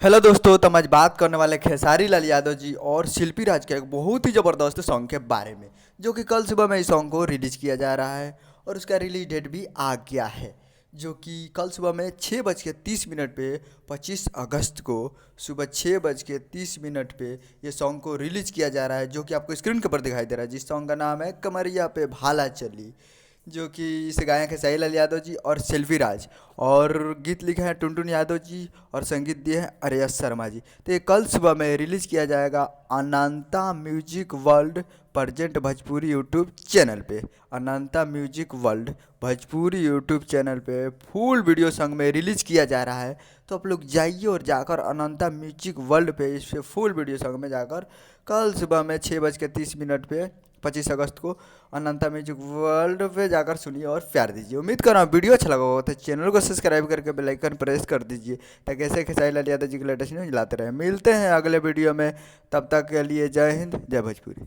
Hello दोस्तों, तो हम आज बात करने वाले खेसारी लाल यादव जी और शिल्पी राज के एक बहुत ही ज़बरदस्त सॉन्ग के बारे में, जो कि कल सुबह में इस सॉन्ग को रिलीज किया जा रहा है और उसका रिलीज डेट भी आ गया है। जो कि कल सुबह में 6:30 पे 25 अगस्त को सुबह 6:30 पे ये सॉन्ग को रिलीज किया जा रहा है, जो कि आपको स्क्रीन के ऊपर दिखाई दे रहा है। जिस सॉन्ग का नाम है कमरिया पे भाला चली, जो कि इसे गायक है साई लाल यादव जी और सेल्फी राज, और गीत लिखे हैं टुनटुन यादव जी और संगीत दिए हैं अरेयस शर्मा जी। तो ये कल सुबह में रिलीज किया जाएगा Ananta music world present Bhojpuri YouTube channel पे। Ananta music world Bhojpuri YouTube channel पे फुल वीडियो सॉन्ग में रिलीज किया जा रहा है। तो आप लोग जाइए और जाकर अनंता म्यूजिक वर्ल्ड पे इस पे फुल वीडियो सॉन्ग में जाकर कल सुबह में 6:30 पे 25 अगस्त को अनंता म्यूजिक वर्ल्ड पे जाकर सुनिए और प्यार दीजिए। उम्मीद कर रहा हूँ वीडियो अच्छा लगा होगा, तो चैनल को सब्सक्राइब करके बेल आइकन प्रेस कर दीजिए, ताकि ऐसे खेसारी लाल यादव जी के लेटेस्ट न्यूज लाते रहे। मिलते हैं अगले वीडियो में, तब तक के लिए जय हिंद जय भोजपुरी।